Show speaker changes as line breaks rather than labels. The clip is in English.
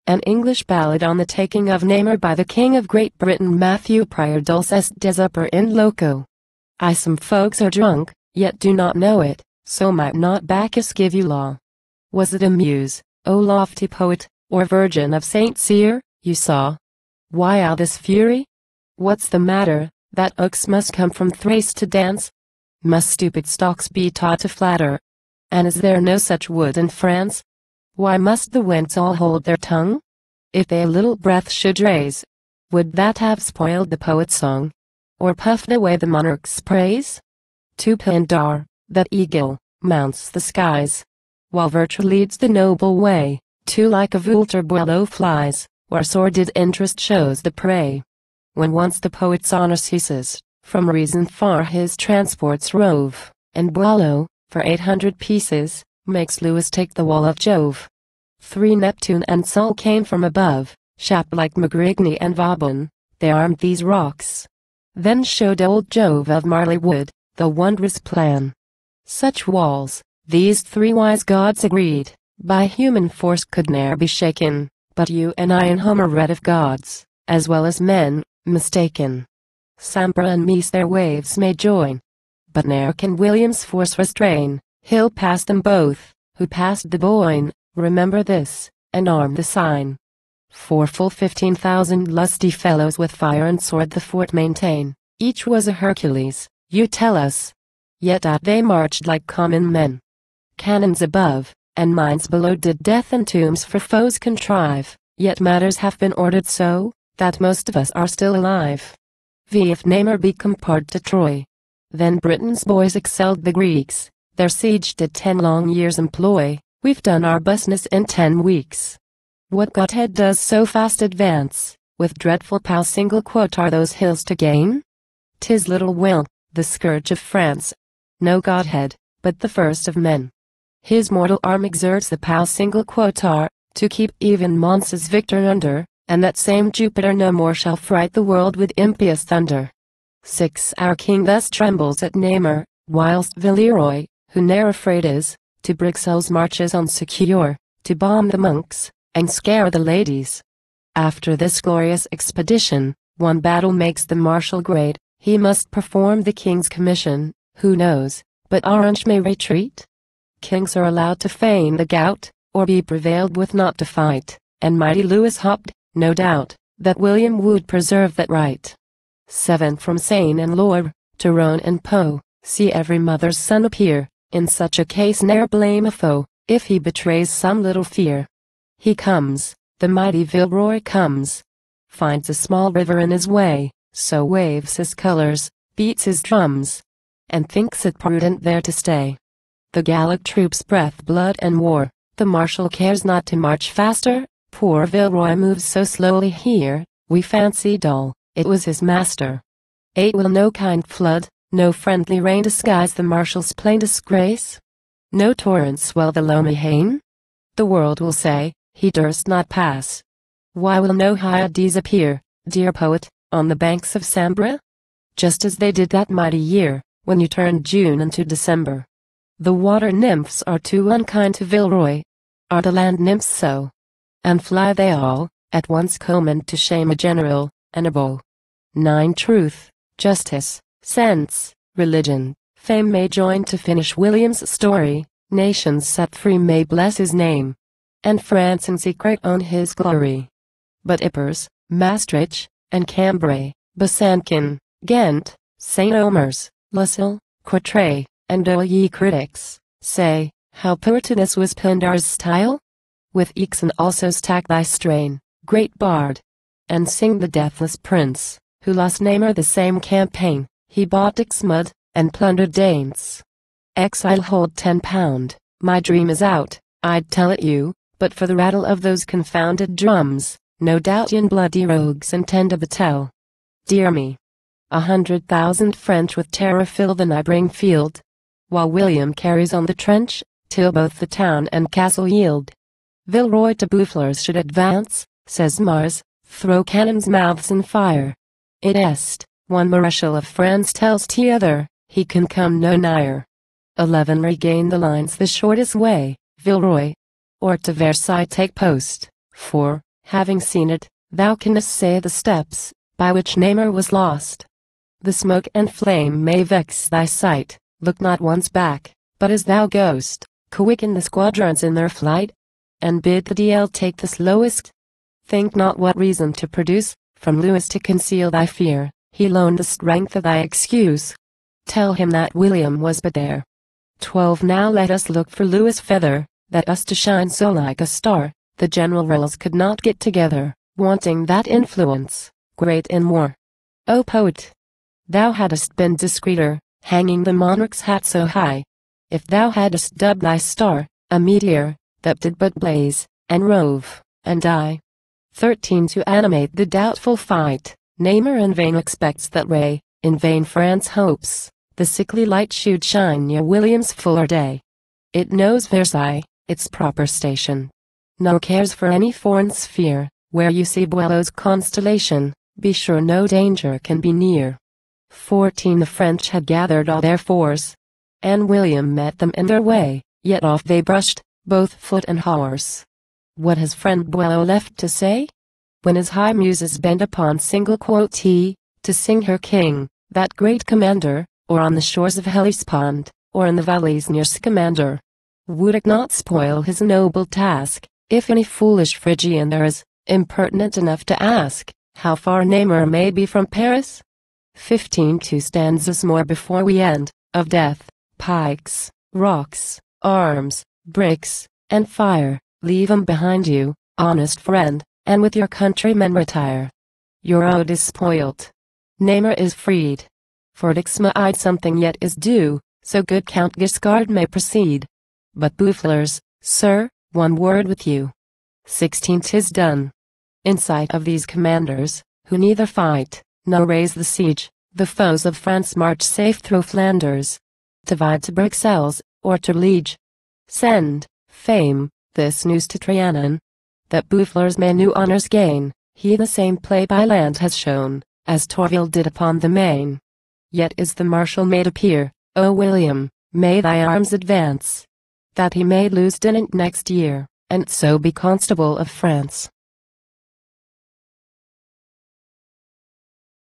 An English ballad on the taking of Namur by the King of Great Britain. Matthew Prior dulces des upper in loco. Some folks are drunk, yet do not know it, so might not Bacchus give you law? Was it a muse, O lofty poet, or virgin of Saint Cyr, you saw? Why all this fury? What's the matter, that oaks must come from Thrace to dance? Must stupid stalks be taught to flatter? And is there no such wood in France? Why must the wents all hold their tongue? If they a little breath should raise, would that have spoiled the poet's song? Or puffed away the monarch's praise? To Pindar, that eagle, mounts the skies, while virtue leads the noble way, to like a vulture Boileau flies, where sordid interest shows the prey. When once the poet's honor ceases, from reason far his transports rove, and Boileau, for 800 pieces, makes Lewis take the wall of Jove. 3 Neptune and Sol came from above, shap like Magrigny and Vauban, they armed these rocks. Then showed old Jove of Marley wood, the wondrous plan. Such walls, these 3 wise gods agreed, by human force could ne'er be shaken, but you and I in Homer read of gods, as well as men, mistaken. Sampra and Mies their waves may join, but ne'er can William's force restrain. He'll pass them both, who passed the Boyne, remember this, and arm the sign. For full 15,000 lusty fellows with fire and sword the fort maintain, each was a Hercules, you tell us. Yet out they marched like common men. Cannons above, and mines below did death and tombs for foes contrive, yet matters have been ordered so, that most of us are still alive. If Namur be compared to Troy, then Britain's boys excelled the Greeks. Their siege did 10 long years employ, we've done our business in 10 weeks. What godhead does so fast advance, with dreadful pow single quote are those hills to gain? 'Tis little Will, the scourge of France. No godhead, but the first of men. His mortal arm exerts the pow single quotar, to keep even Mons' victor under, and that same Jupiter no more shall fright the world with impious thunder. 6 Our king thus trembles at Namur, whilst Villeroy, who ne'er afraid is, to Bruxelles marches on secure, to bomb the monks, and scare the ladies. After this glorious expedition, one battle makes the marshal great, he must perform the king's commission, who knows, but Orange may retreat? Kings are allowed to feign the gout, or be prevailed with not to fight, and mighty Lewis hoped, no doubt, that William would preserve that right. 7 From Seine and Loire, to Rhone and Po, see every mother's son appear. In such a case ne'er blame a foe, if he betrays some little fear. He comes, the mighty Villeroy comes, finds a small river in his way, so waves his colors, beats his drums, and thinks it prudent there to stay. The Gallic troops breath blood and war, the marshal cares not to march faster, poor Villeroy moves so slowly here, we fancy dull, it was his master. 8 Will no kind flood, no friendly rain disguise the marshal's plain disgrace? No torrent swell the loamy Haine? The world will say, he durst not pass. Why will no Hyades appear, dear poet, on the banks of Sambre? Just as they did that mighty year, when you turned June into December. The water nymphs are too unkind to Villeroy. Are the land nymphs so? And fly they all, at once commend to shame a general, and a beau. 9 Truth, justice, sense, religion, fame may join to finish William's story, nations set free may bless his name, and France in secret own his glory. But Ypres, Maastricht, and Cambrai, Besançon, Ghent, St. Omer's, Lucille, Courtrai, and all ye critics, say, how pertinous was Pindar's style? With Ixen also stack thy strain, great bard, and sing the deathless prince, who lost Namur the same campaign. He bought Dixmude, and plundered Danes. I'll hold £10, my dream is out, I'd tell it you, but for the rattle of those confounded drums, no doubt yon bloody rogues intend a battle. Dear me! 100,000 French with terror fill the neighbouring field, while William carries on the trench, till both the town and castle yield. Villeroy to Boufflers should advance, says Mars, throw cannons' mouths in fire. It est, one Marshal of France tells t'other, he can come no nigher. 11 Regain the lines the shortest way, Villeroy, or to Versailles take post, for, Having seen it, thou canst say the steps by which Namur was lost. The smoke and flame may vex thy sight, look not once back, but as thou goest, quicken the squadrons in their flight, and bid the DL take the slowest. Think not what reason to produce, from Lewis to conceal thy fear, he loaned the strength of thy excuse. Tell him that William was but there. 12 Now let us look for Lewis' feather, that us to shine so like a star, the generals could not get together, wanting that influence, great in war. O poet! Thou hadst been discreeter, hanging the monarch's hat so high. If thou hadst dubbed thy star, a meteor, that did but blaze, and rove, and die. 13 To animate the doubtful fight, Namur in vain expects that ray, in vain France hopes, the sickly light should shine near William's fuller day. It knows Versailles, its proper station. No cares for any foreign sphere, where you see Boileau's constellation, be sure no danger can be near. 14 The French had gathered all their force, and William met them in their way, yet off they brushed, both foot and horse. What has friend Boileau left to say? When his high muses bend upon single quotee, to sing her king, that great commander, or on the shores of Hellespont, or in the valleys near Scamander, would it not spoil his noble task, if any foolish Phrygian there is, impertinent enough to ask, how far Namur may be from Paris? 15 Two stanzas more before we end, of death, pikes, rocks, arms, bricks, and fire, leave 'em behind you, honest friend, and with your countrymen retire. Your ode is spoilt. Namur is freed. For Dixmude something yet is due, so good Count Giscard may proceed. But Boufflers, sir, one word with you. 16 'Tis done. In sight of these commanders, who neither fight, nor raise the siege, the foes of France march safe through Flanders. Divide to Bruxelles, or to Liege. Send, fame, this news to Trianon, that Boufflers may new honors gain, he the same play by land has shown, as Tourville did upon the Main. Yet is the Marshal made appear, O William, may thy arms advance, that he may lose Dinant next year, and so be Constable of France.